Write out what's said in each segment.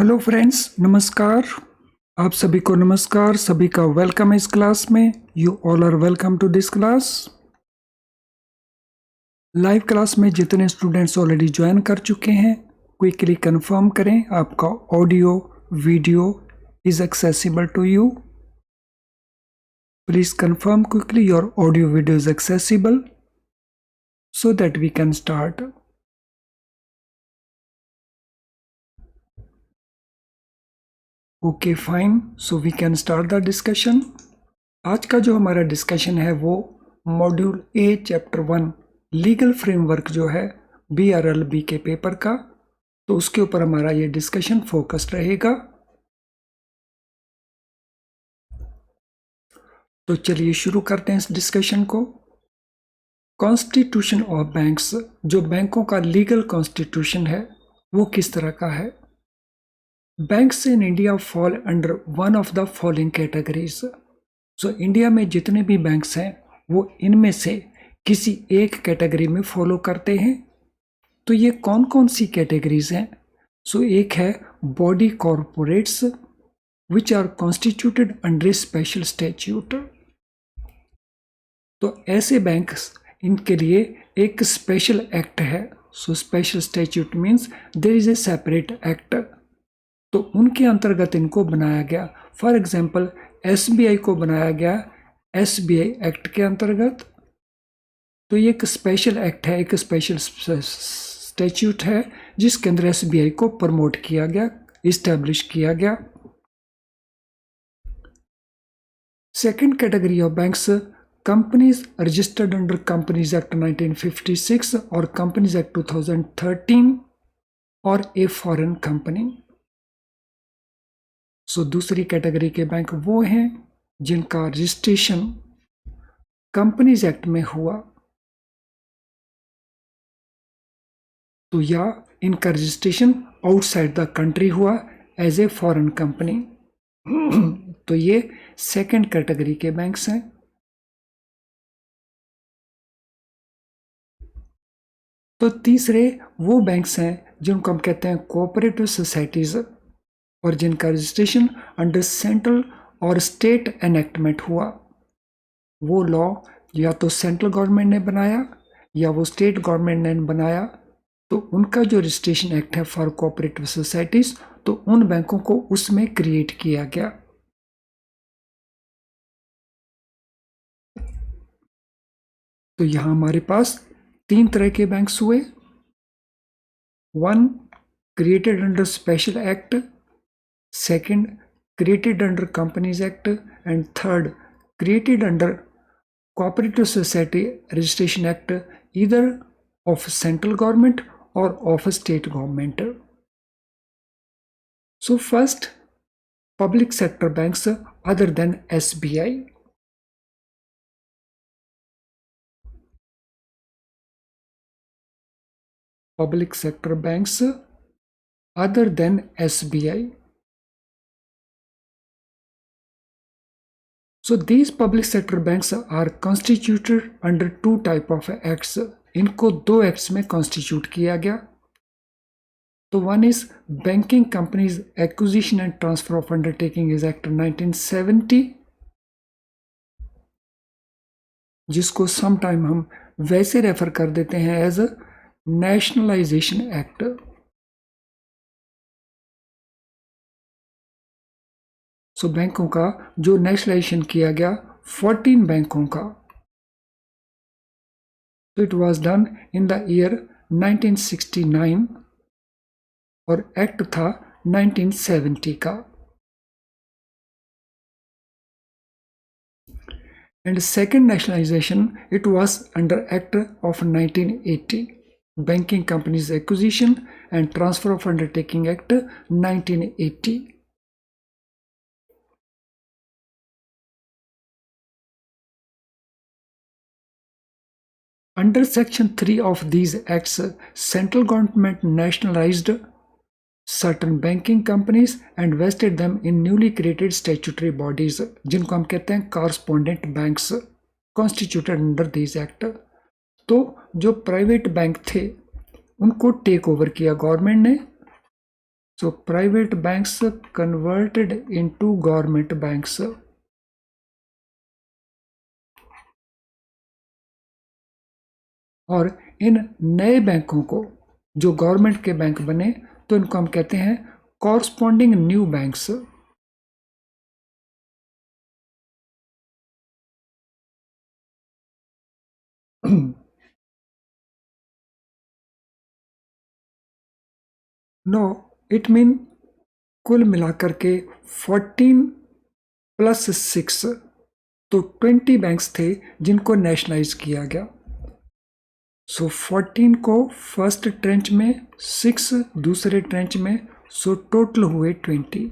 Hello friends, नमस्कार। आप सभी को नमस्कार, सभी का वेलकम इस क्लास में। You all are welcome to this class. Live class में जितने स्टूडेंट्स ऑलरेडी ज्वाइन कर चुके हैं, क्विकली कंफर्म करें आपका audio video is accessible to you. Please confirm quickly your audio video is accessible so that we can start. Okay, fine. So we can start the discussion. आज का जो हमारा discussion है वो module A chapter 1 legal framework जो है BRLB के paper का, तो उसके ऊपर हमारा ये डिस्कशन फोकस्ड रहेगा। तो चलिए शुरू करते हैं इस डिस्कशन को। कॉन्स्टिट्यूशन ऑफ बैंक्स, जो बैंकों का लीगल कॉन्स्टिट्यूशन है वो किस तरह का है। Banks in India fall under one of the following categories. So India में जितने भी बैंक्स हैं वो इनमें से किसी एक कैटेगरी में फॉलो करते हैं। तो ये कौन कौन सी कैटेगरीज हैं? सो एक है body corporates which are constituted under special statute. तो ऐसे बैंक्स, इनके लिए एक स्पेशल एक्ट है। So special statute means there is a separate act, तो उनके अंतर्गत इनको बनाया गया। फॉर एग्जाम्पल SBI को बनाया गया SBI एक्ट के अंतर्गत। तो ये एक स्पेशल एक्ट है, एक स्पेशल स्टैट्यूट है जिसके अंदर SBI को प्रमोट किया गया, इस्टेब्लिश किया गया। Second category of banks, companies registered under companies act 1956 और कंपनीज एक्ट 2013 और ए फॉरेन कंपनी। सो दूसरी कैटेगरी के बैंक वो हैं जिनका रजिस्ट्रेशन कंपनीज एक्ट में हुआ, तो या इनका रजिस्ट्रेशन आउटसाइड द कंट्री हुआ एज ए फॉरेन कंपनी। तो ये सेकंड कैटेगरी के बैंक्स हैं। तो तीसरे वो बैंक्स हैं जिनको हम कहते हैं कोऑपरेटिव सोसाइटीज और जिनका रजिस्ट्रेशन अंडर सेंट्रल और स्टेट एनेक्टमेंट हुआ। वो लॉ या तो सेंट्रल गवर्नमेंट ने बनाया या वो स्टेट गवर्नमेंट ने बनाया, तो उनका जो रजिस्ट्रेशन एक्ट है फॉर कोऑपरेटिव सोसाइटीज, तो उन बैंकों को उसमें क्रिएट किया गया। तो यहां हमारे पास तीन तरह के बैंक्स हुए। One, created under special act, second, created under Companies Act, and third, created under Cooperative Society Registration Act, either of central government or of a state government. So first, public sector banks other than SBI. Public sector banks other than SBI. So these public sector banks are constituted under two type of acts. इनको दो acts में constitute किया गया। तो one is banking companies acquisition and transfer of undertaking is act 1970, जिसको some time हम वैसे refer कर देते हैं एज नेशनलाइजेशन एक्ट। सो बैंकों का जो नेशनलाइजेशन किया गया 14 बैंकों का, तो it was done in the year 1969 और एक्ट था 1970 का। And second nationalisation it was under act of 1980, banking companies acquisition and transfer of undertaking act 1980। Under Section 3 of these acts, central government nationalized certain banking companies and vested them in newly created statutory bodies, जिनको हम कहते हैं correspondent banks, constituted under these act. तो जो private bank थे उनको take over किया government ने, So private banks converted into government banks. और इन नए बैंकों को जो गवर्नमेंट के बैंक बने तो इनको हम कहते हैं corresponding new banks. No it mean कुल मिलाकर के 14 प्लस 6 तो 20 बैंक्स थे जिनको नेशनलाइज किया गया. सो 14 को फर्स्ट ट्रेंच में, 6 दूसरे ट्रेंच में, सो टोटल हुए 20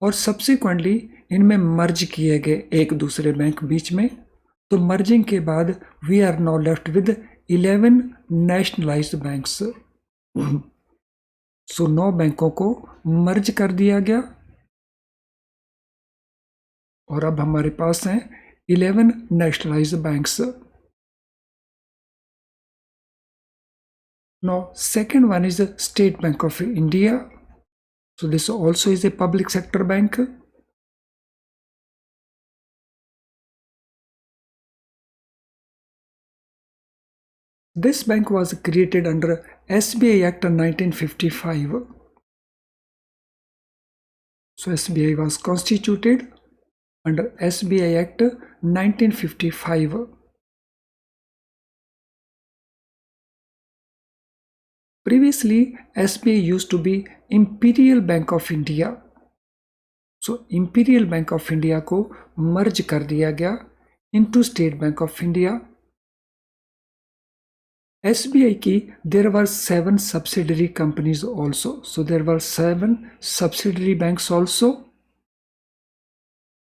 और सब्सिक्वेंटली इनमें मर्ज किए गए एक दूसरे बैंक बीच में. तो मर्जिंग के बाद we are now left with 11 nationalised banks. So 9 बैंकों को मर्ज कर दिया गया और अब हमारे पास हैं 11 nationalised banks. Now, second one is the State Bank of India. So this also is a public sector bank. This bank was created under SBI Act 1955. So SBI was constituted under SBI Act 1955. Previously, SBI used to be Imperial Bank of India. So Imperial Bank of India को merge कर दिया गया into State Bank of India. SBI की there were 7 subsidiary companies also. So there were 7 subsidiary banks also.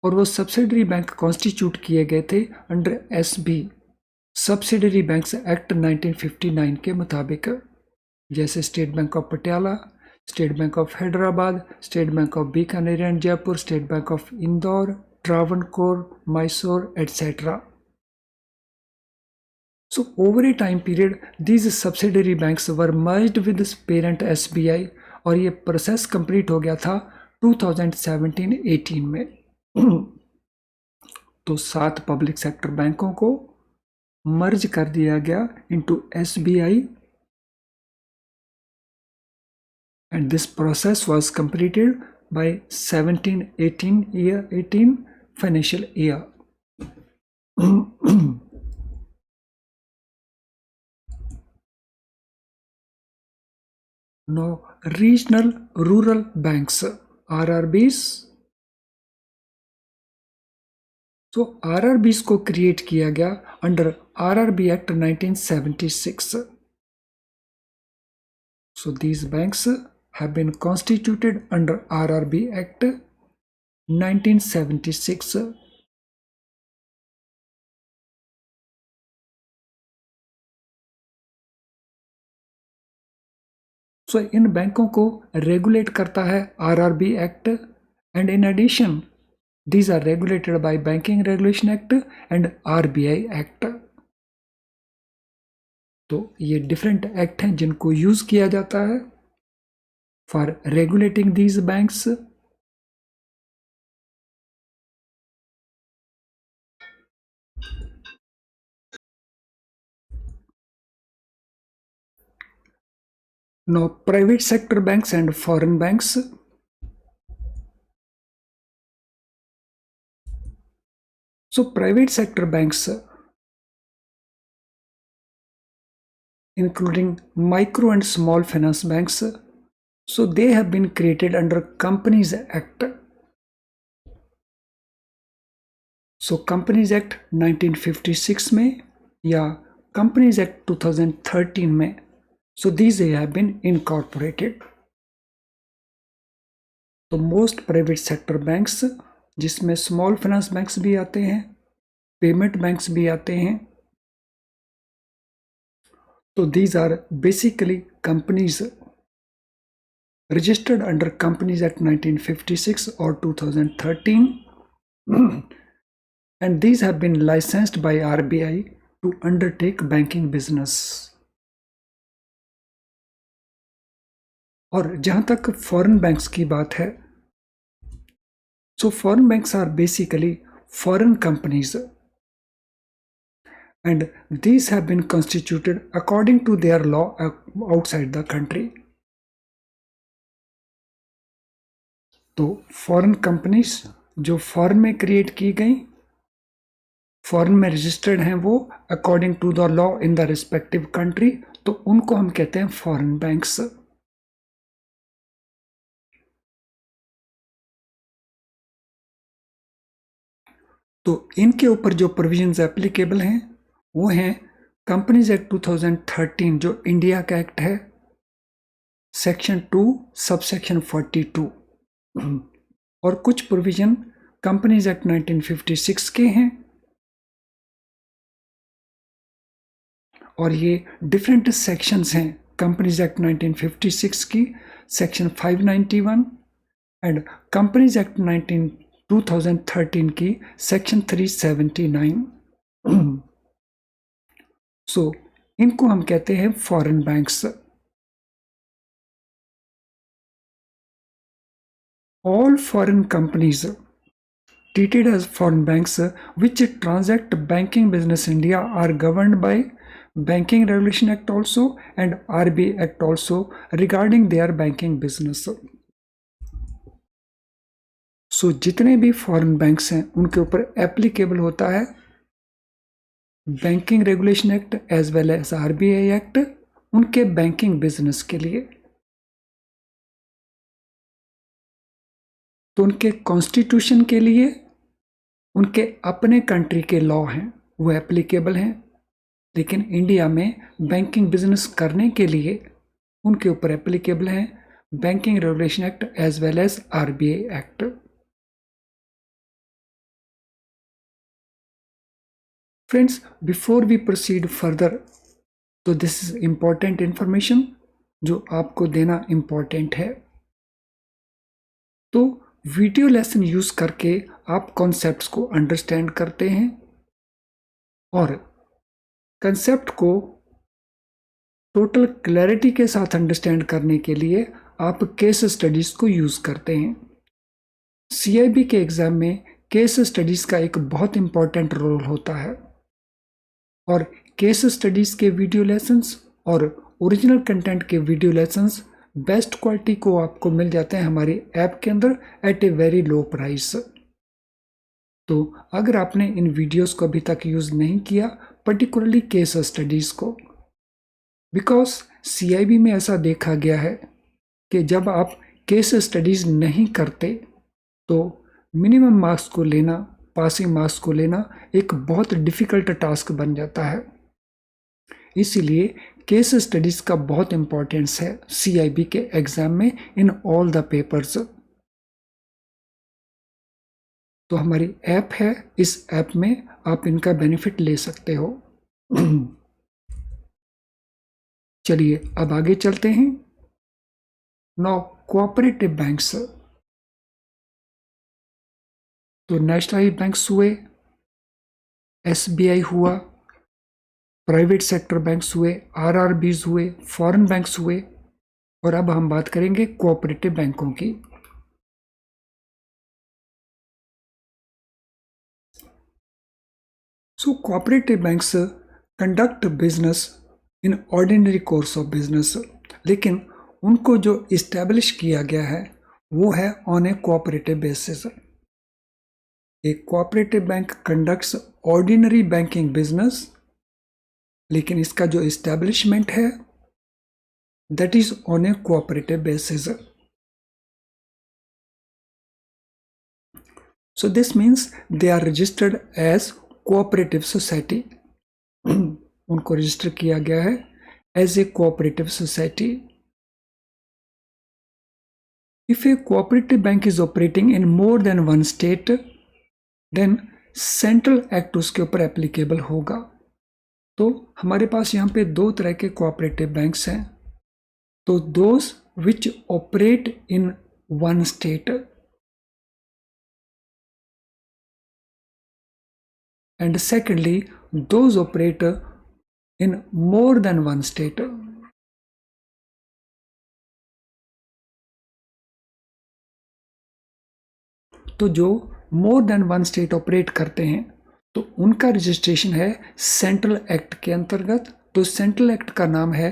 और वो subsidiary bank constitute किए गए थे under SB Subsidiary Banks Act 1959 के मुताबिक. जैसे state bank of Patiala, state bank of Hyderabad, state bank of Bikaner and Jaipur, state bank of Indore, Travancore, Mysore etcetera. So over a time period, these subsidiary banks were merged with parent SBI और ये process complete हो गया था 2017-18 में. तो 7 पब्लिक सेक्टर बैंकों को मर्ज कर दिया गया into SBI and this process was completed by 17-18 financial year. Now regional rural banks, RRBs. So RRBs को क्रिएट किया गया under RRB Act 1976. So these banks have been constituted under RRB Act 1976. So इन बैंकों को regulate करता है RRB Act and in addition these are regulated by Banking Regulation Act and RBI Act. तो ये different act हैं जिनको use किया जाता है for regulating these banks. Now private sector banks and foreign banks. So private sector banks including micro and small finance banks, so they have been created under Companies Act. So Companies Act 1956 में या Companies Act 2013 में, so these have been incorporated. तो most private sector banks जिसमें small finance banks भी आते हैं, payment banks भी आते हैं, तो these are basically companies registered under Companies Act 1956 or 2013 and these have been licensed by RBI to undertake banking business. और जहां तक फॉरेन बैंक्स की बात है, so foreign banks are basically foreign companies and these have been constituted according to their law outside the country. तो foreign companies जो foreign में create की गई, फॉरेन में रजिस्टर्ड हैं वो according to the law in the respective country, तो उनको हम कहते हैं फॉरेन बैंक्स। तो इनके ऊपर जो प्रोविजंस एप्लीकेबल हैं वो हैं कंपनीज एक्ट 2013 जो इंडिया का एक्ट है, सेक्शन 2 सबसेक्शन 42, और कुछ प्रोविजन कंपनीज एक्ट 1956 के हैं, और ये डिफरेंट सेक्शंस हैं कंपनीज एक्ट 1956 की सेक्शन 591 एंड कंपनीज एक्ट 2013 की सेक्शन 379। सो इनको हम कहते हैं foreign banks. All foreign companies treated as foreign banks which transact banking business in India are governed by Banking Regulation Act also and RBI Act also regarding their banking business. So जितने भी foreign banks हैं उनके ऊपर applicable होता है banking regulation act as well as RBI act उनके banking business के लिए। तो उनके कॉन्स्टिट्यूशन के लिए उनके अपने कंट्री के लॉ हैं वो एप्लीकेबल हैं, लेकिन इंडिया में बैंकिंग बिजनेस करने के लिए उनके ऊपर एप्लीकेबल हैं banking regulation act as well as RBI act. Friends, before we proceed further, तो दिस इज इंपॉर्टेंट इंफॉर्मेशन जो आपको देना इंपॉर्टेंट है। तो वीडियो लेसन यूज करके आप कॉन्सेप्ट्स को अंडरस्टैंड करते हैं और कंसेप्ट को टोटल क्लैरिटी के साथ अंडरस्टैंड करने के लिए आप केस स्टडीज को यूज करते हैं। सीआईबी के एग्जाम में केस स्टडीज का एक बहुत इंपॉर्टेंट रोल होता है और केस स्टडीज के वीडियो लेसन्स और ओरिजिनल कंटेंट के वीडियो लेसन्स बेस्ट क्वालिटी को आपको मिल जाते हैं हमारी ऐप के अंदर at a very low price. तो अगर आपने इन वीडियोस को अभी तक यूज नहीं किया, पर्टिकुलरली केस स्टडीज को, बिकॉज सीआईबी में ऐसा देखा गया है कि जब आप केस स्टडीज नहीं करते तो मिनिमम मार्क्स को लेना, पासिंग मार्क्स को लेना एक बहुत डिफिकल्ट टास्क बन जाता है। इसीलिए केस स्टडीज का बहुत इंपॉर्टेंस है सीआईबी के एग्जाम में इन ऑल द पेपर्स। तो हमारी ऐप है, इस ऐप में आप इनका बेनिफिट ले सकते हो। चलिए अब आगे चलते हैं। नाउ कोऑपरेटिव बैंक्स, तो नेशनलाइज्ड बैंक्स हुए, एसबीआई हुआ, प्राइवेट सेक्टर बैंक्स हुए, आरआरबीज हुए, फॉरेन बैंक्स हुए, और अब हम बात करेंगे कोऑपरेटिव बैंकों की। सो cooperative banks conduct business in ordinary course of business, लेकिन उनको जो इस्टेब्लिश किया गया है वो है on A cooperative basis. A cooperative bank conducts ordinary banking business, लेकिन इसका जो इस्टेब्लिशमेंट है that is on A cooperative basis. So this means they are registered as cooperative society. उनको रजिस्टर किया गया है as a cooperative society. If a cooperative bank is operating in more than one state, then central act उसके ऊपर applicable होगा। तो हमारे पास यहाँ पे दो तरह के कोऑपरेटिव बैंक्स हैं, तो those which operate in one state and secondly those operate in more than one state. तो जो मोर देन वन स्टेट ऑपरेट करते हैं तो उनका रजिस्ट्रेशन है सेंट्रल एक्ट के अंतर्गत। तो सेंट्रल एक्ट का नाम है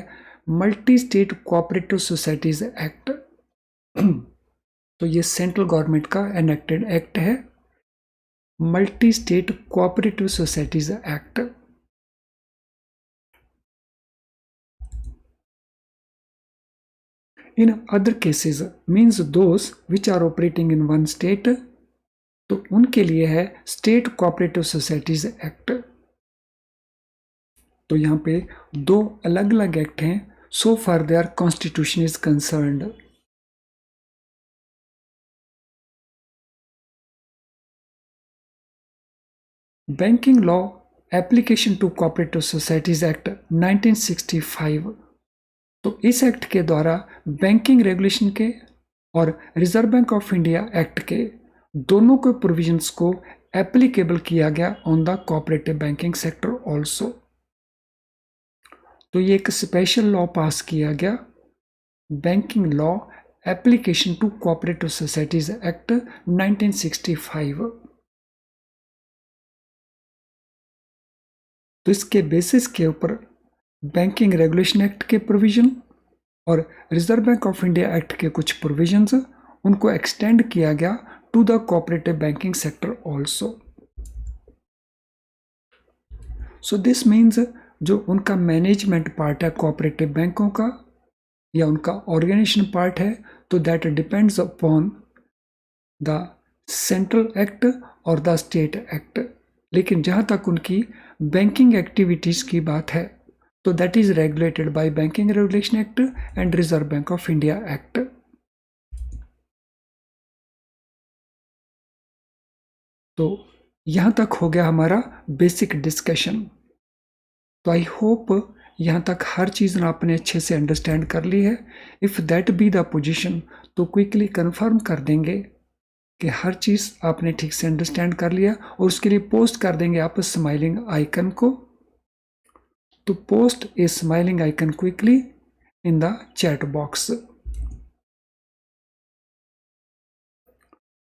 multi state cooperative societies act. तो ये सेंट्रल गवर्नमेंट का एनेक्टेड एक्ट है, multi state cooperative societies act. In other cases means those which are operating in one state, तो उनके लिए है स्टेट कोऑपरेटिव सोसाइटीज एक्ट। तो यहाँ पे दो अलग अलग एक्ट हैं, so far their constitution is concerned. Banking law application to cooperative societies act 1965। तो इस एक्ट के द्वारा बैंकिंग रेगुलेशन के और reserve bank of India act के दोनों के प्रोविजंस को एप्लीकेबल किया गया on the cooperative banking sector also. तो ये एक स्पेशल लॉ पास किया गया, banking law application to cooperative societies act 1965। तो इसके बेसिस के ऊपर बैंकिंग रेगुलेशन एक्ट के प्रोविजन और reserve bank of India act के कुछ प्रोविजंस उनको एक्सटेंड किया गया to the cooperative banking sector also. So this means जो उनका मैनेजमेंट पार्ट है कोऑपरेटिव बैंकों का या उनका ऑर्गेनाइजेशन पार्ट है, तो that depends upon the central act और द स्टेट एक्ट। लेकिन जहाँ तक उनकी बैंकिंग एक्टिविटीज़ की बात है तो that is regulated by banking regulation act and reserve bank of India act. तो यहाँ तक हो गया हमारा बेसिक डिस्कशन। तो आई होप यहाँ तक हर चीज़ ना आपने अच्छे से अंडरस्टैंड कर ली है। If that be the position तो क्विकली कंफर्म कर देंगे कि हर चीज़ आपने ठीक से अंडरस्टैंड कर लिया और उसके लिए पोस्ट कर देंगे आप स्माइलिंग आइकन को। तो post A smiling icon quickly in the chat box.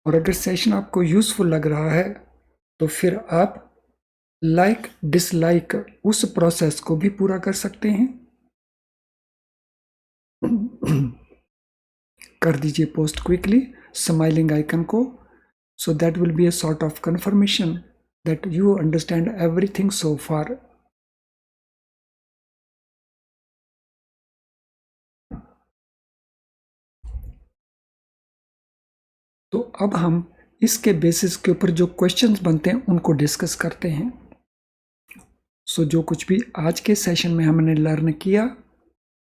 और अगर सेशन आपको यूजफुल लग रहा है तो फिर आप लाइक डिसलाइक उस प्रोसेस को भी पूरा कर सकते हैं। कर दीजिए पोस्ट क्विकली स्माइलिंग आइकन को, so that will be a sort of confirmation that you understand everything so far. तो अब हम इसके बेसिस के ऊपर जो क्वेश्चंस बनते हैं उनको डिस्कस करते हैं। सो जो कुछ भी आज के सेशन में हमने लर्न किया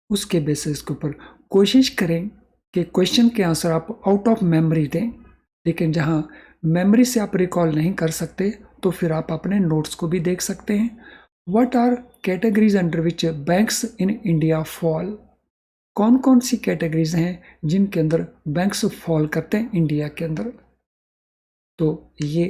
उसके बेसिस के ऊपर कोशिश करें कि क्वेश्चन के आंसर आप आउट ऑफ मेमोरी दें। लेकिन जहां मेमोरी से आप रिकॉल नहीं कर सकते तो फिर आप अपने नोट्स को भी देख सकते हैं। What are categories under which banks in India fall? कौन कौन सी कैटेगरीज हैं जिनके अंदर बैंक्स फॉल करते हैं इंडिया के अंदर? तो ये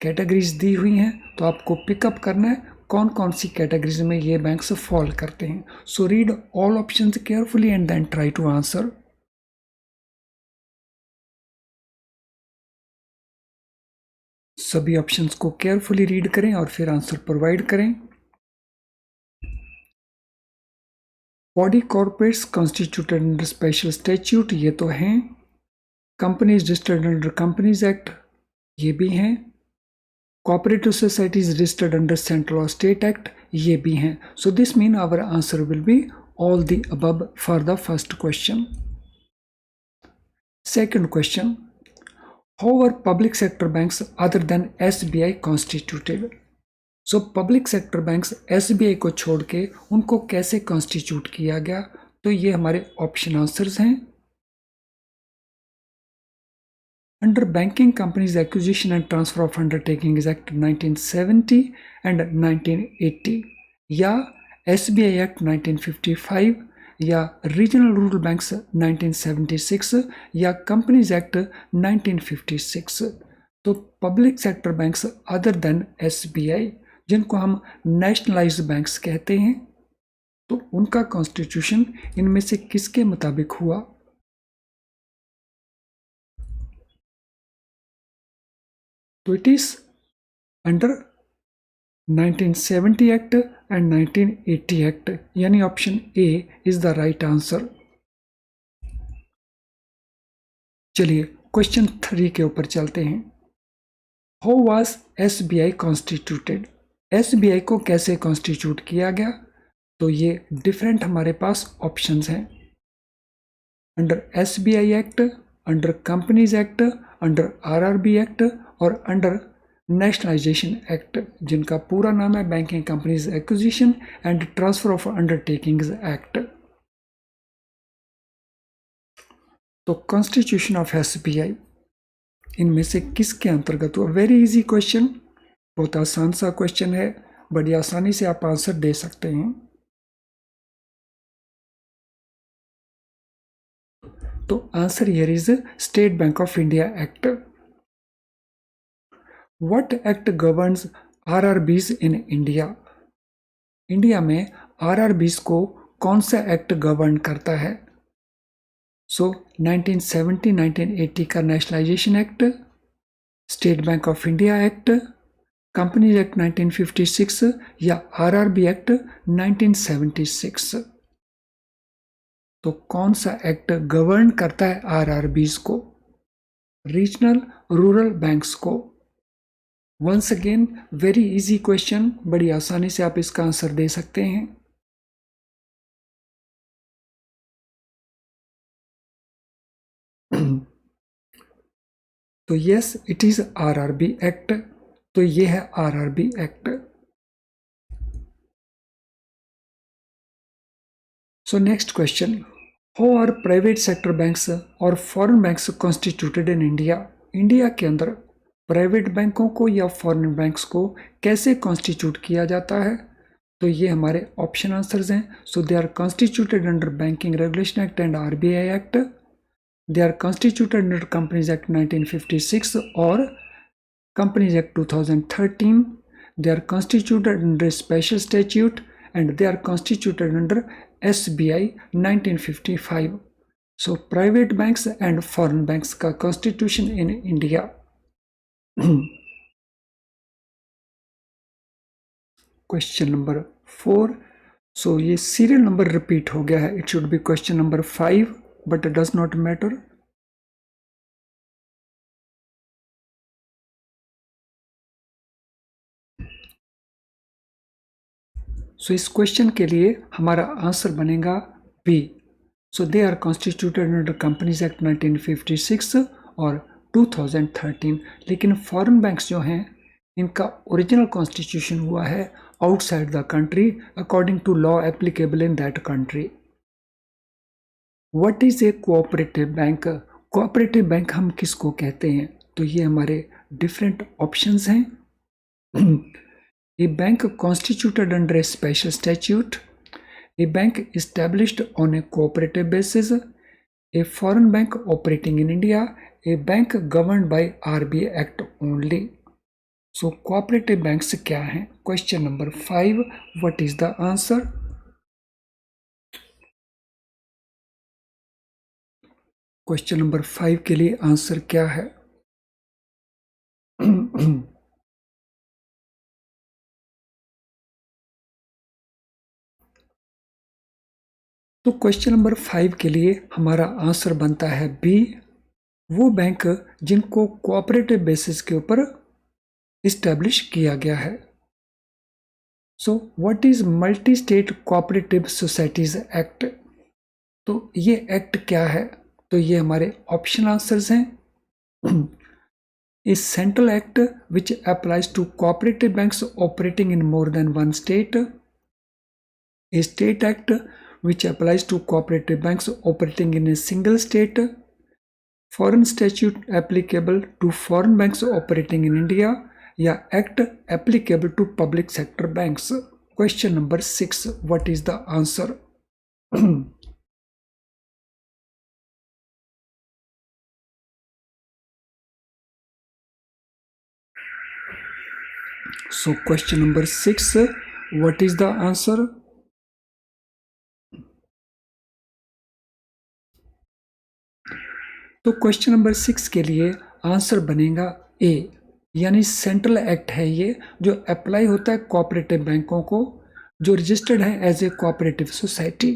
कैटेगरीज दी हुई हैं, तो आपको पिकअप करना है कौन कौन सी कैटेगरीज में ये बैंक्स फॉल करते हैं। So read all options carefully and then try to answer. सभी ऑप्शंस को केयरफुली रीड करें और फिर आंसर प्रोवाइड करें। Body corporates constituted under special statute, ये तो हैं। Companies registered under companies act, ये भी हैं। Cooperative societies registered under central और स्टेट एक्ट, ये भी हैं। So this mean our answer will be all the above for the first question. Second question, how are public sector banks other than SBI constituted? So public sector banks SBI को छोड़ के उनको कैसे constitute किया गया? तो ये हमारे ऑप्शन आंसर्स हैं। Under banking companies acquisition and transfer of undertaking act 1970 and 1980, या एसबीआई एक्ट 1955, या रीजनल रूरल बैंक्स 1976, या कंपनीज एक्ट 1956। तो public sector banks other than SBI जिनको हम नेशनलाइज्ड बैंक्स कहते हैं, तो उनका कॉन्स्टिट्यूशन इनमें से किसके मुताबिक हुआ? तो it is under 1970 act and 1980 act, यानी option A is the right answer. चलिए क्वेश्चन 3 के ऊपर चलते हैं। How was SBI constituted? SBI को कैसे कॉन्स्टिट्यूट किया गया? तो ये डिफरेंट हमारे पास ऑप्शंस हैं, under SBI act, under companies act, under RRB act और अंडर नेशनलाइजेशन एक्ट, जिनका पूरा नाम है banking companies acquisition and transfer of undertakings act. तो कॉन्स्टिट्यूशन ऑफ एसबीआई इनमें से किसके अंतर्गत हुआ? वेरी इजी क्वेश्चन, बहुत आसान सा क्वेश्चन है, बड़ी आसानी से आप आंसर दे सकते हैं। तो answer here is state bank of India act. What act governs RRBs in India? India में आरआरबीज को कौन सा एक्ट गवर्न करता है? सो 1970-1980 का nationalisation act, state bank of India act, companies act 1956 या आरआरबी एक्ट 1976। तो कौन सा एक्ट गवर्न करता है आरआरबीज को? रीजनल रूरल बैंक्स को। Once again very easy question, बड़ी आसानी से आप इसका आंसर दे सकते हैं। तो yes it is RRB act, तो ये है RRB act. So next question, how are private sector banks और foreign banks constituted in India? India के अंदर प्राइवेट बैंकों को या फॉरेन बैंक्स को कैसे कॉन्स्टिट्यूट किया जाता है? तो ये हमारे ऑप्शन आंसर्स हैं। So they are constituted under banking regulation act and RBI act, they are constituted under companies act 1956 और companies act 2013, they are constituted under special statute and they are constituted under SBI 1955. So private banks and foreign banks का constitution in India. Question number 4. So ये serial number repeat हो गया है. It should be question number 5, but it does not matter. सो इस question के लिए हमारा answer बनेगा B. So they are constituted under companies act 1956 और 2013। लेकिन फॉरेन बैंक्स जो हैं इनका ओरिजिनल कॉन्स्टिट्यूशन हुआ है outside the country according to law applicable in that country. What is a cooperative bank? Cooperative bank हम किसको कहते हैं? तो ये हमारे डिफरेंट ऑप्शंस हैं। A bank constituted under a special statute, a bank established on a cooperative basis, a foreign bank operating in India, a bank governed by RBI Act only. So cooperative banks क्या हैं? Question number 5, what is the answer? Question number 5 के लिए answer क्या है? तो question number 5 के लिए हमारा आंसर बनता है बी, वो बैंक जिनको कोऑपरेटिव बेसिस के ऊपर इस्टेब्लिश किया गया है। So what is multi state cooperative societies act? तो ये एक्ट क्या है? तो ये हमारे ऑप्शन आंसर्स हैं। Is central act which applies to cooperative banks operating in more than one state, a state act which applies to cooperative banks operating in a single state, foreign statute applicable to foreign banks operating in India, या act applicable to public sector banks. Question number 6, what is the answer? So question number 6, what is the answer? तो question number 6 के लिए answer बनेगा ए, यानी central act है ये, जो apply होता है कोऑपरेटिव बैंकों को जो रजिस्टर्ड है as a cooperative society.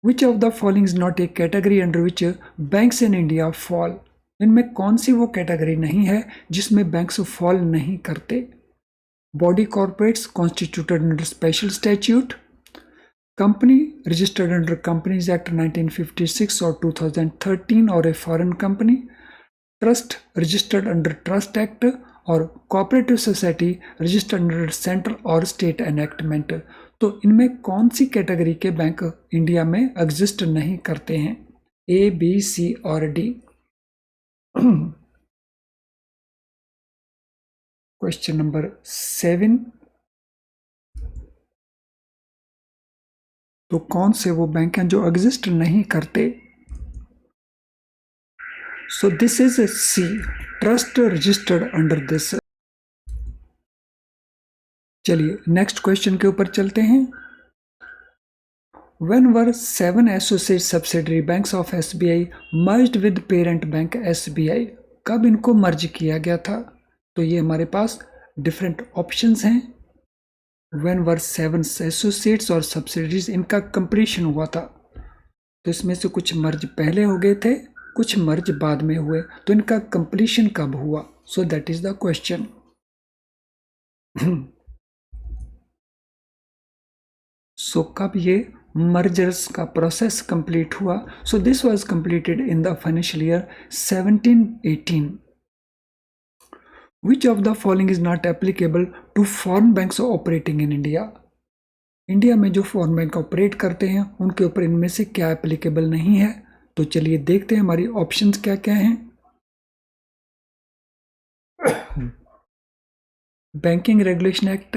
Which of the following is not a category under which banks in India fall. इनमें कौन सी वो कैटेगरी नहीं है जिसमें बैंक्स फॉल नहीं करते। Body corporates constituted under special statute, company registered under companies act 1956 और 2013 और a foreign company, trust registered under trust act और cooperative society registered under central और स्टेट एनेक्टमेंट। तो इनमें कौन सी कैटेगरी के बैंक इंडिया में एग्जिस्ट नहीं करते हैं, ए बी सी और डी। क्वेश्चन नंबर 7, तो कौन से वो बैंक हैं जो एग्जिस्ट नहीं करते। So this is C, trust registered under this. चलिए नेक्स्ट क्वेश्चन के ऊपर चलते हैं। When were 7 associate subsidiary banks of SBI merged with parent bank SBI? कब इनको मर्ज किया गया था। तो ये हमारे पास डिफरेंट ऑप्शंस हैं। When were 7 associates और subsidiaries, इनका कंप्लीशन हुआ था। तो इसमें से कुछ मर्ज पहले हो गए थे, कुछ मर्ज बाद में हुए, तो इनका कंप्लीशन कब हुआ। So that is the question. So कब ये मर्जर्स का प्रोसेस कंप्लीट हुआ। So this was completed in the financial year 1718। Which of the following is not applicable to foreign banks operating in India. India में जो foreign bank operate करते हैं उनके ऊपर इनमें से क्या एप्लीकेबल नहीं है। तो चलिए देखते हैं हमारी ऑप्शंस क्या क्या हैं। Banking regulation act,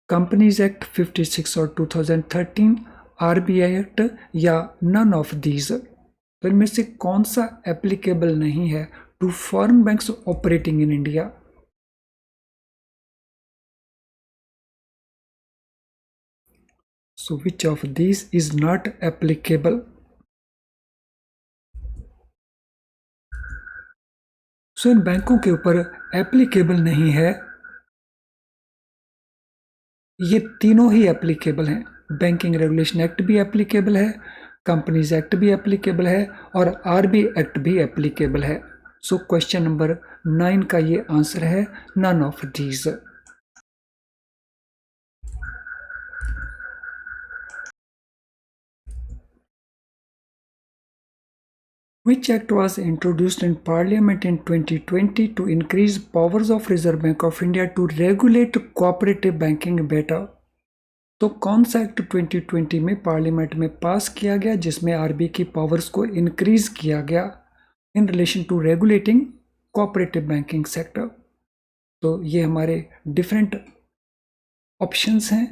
companies act 56 और 2013, आरबीआई एक्ट या नन ऑफ दीज। तो इनमें से कौन सा एप्लीकेबल नहीं है to foreign banks operating in India. So which of these is not applicable. So इन बैंकों के ऊपर एप्लीकेबल नहीं है, ये तीनों ही एप्लीकेबल हैं। बैंकिंग रेगुलेशन एक्ट भी एप्लीकेबल है, कंपनीज एक्ट भी एप्लीकेबल है और आरबी एक्ट भी एप्लीकेबल है। सो क्वेश्चन नंबर 9 का ये आंसर है none of these. Which act was introduced in Parliament in 2020 to increase powers of Reserve Bank of India to regulate cooperative banking better? तो कौन सा एक्ट 2020 में parliament में पास किया गया जिसमें आरबीआई की पावर्स को इंक्रीज किया गया in relation to regulating cooperative banking sector. तो ये हमारे डिफरेंट ऑप्शंस हैं।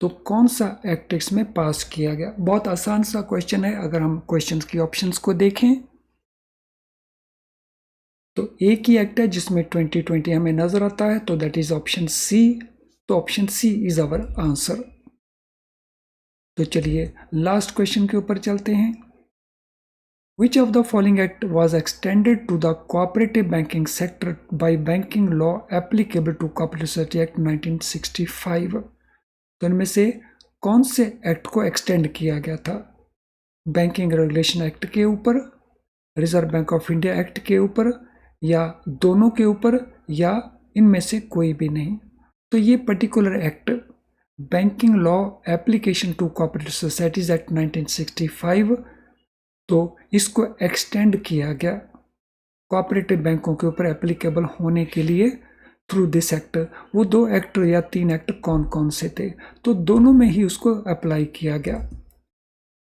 तो कौन सा एक्ट इसमें पास किया गया। बहुत आसान सा क्वेश्चन है। अगर हम क्वेश्चंस की ऑप्शंस को देखें तो एक ही एक्ट है जिसमें 2020 हमें नजर आता है, तो दैट इज ऑप्शन सी। तो option C is our answer. तो चलिए लास्ट क्वेश्चन के ऊपर चलते हैं। Which of the following act was extended to the cooperative banking sector by banking law applicable to cooperative society act 1965। तो इनमें से कौन से एक्ट को एक्सटेंड किया गया था। बैंकिंग रेगुलेशन एक्ट के ऊपर, reserve bank of India act के ऊपर या दोनों के ऊपर या इनमें से कोई भी नहीं। तो ये particular act banking law application to cooperative societies act 1965, तो इसको एक्सटेंड किया गया कोऑपरेटिव बैंकों के ऊपर एप्लीकेबल होने के लिए थ्रू दिस एक्ट। वो 2 एक्ट या 3 एक्ट कौन कौन से थे, तो दोनों में ही उसको अप्लाई किया गया।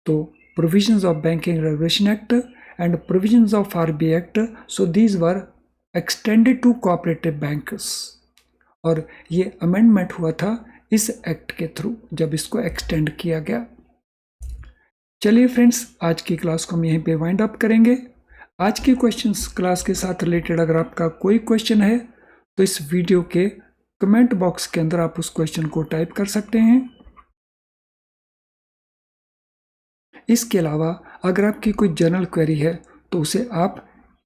तो provisions of banking regulation act and provisions of RBI Act, so these were extended to cooperative banks। और ये अमेंडमेंट हुआ था इस एक्ट के थ्रू जब इसको एक्सटेंड किया गया। चलिए फ्रेंड्स, आज की क्लास को हम यहीं पे वाइंड अप करेंगे। आज की क्वेश्चंस क्लास के साथ रिलेटेड अगर आपका कोई क्वेश्चन है तो इस वीडियो के कमेंट बॉक्स के अंदर आप उस क्वेश्चन को टाइप कर सकते हैं। इसके अलावा अगर आपकी कोई जनरल क्वेरी है तो उसे आप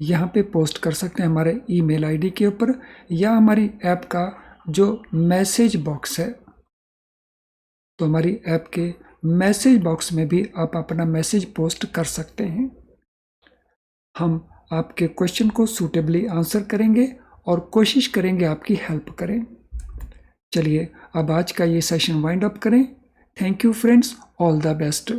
यहाँ पे पोस्ट कर सकते हैं हमारे ईमेल आईडी के ऊपर, या हमारी ऐप का जो मैसेज बॉक्स है, तो हमारी ऐप के मैसेज बॉक्स में भी आप अपना मैसेज पोस्ट कर सकते हैं। हम आपके क्वेश्चन को सूटेबली आंसर करेंगे और कोशिश करेंगे आपकी हेल्प करें। चलिए अब आज का ये सेशन वाइंड अप करें। Thank you friends, all the best.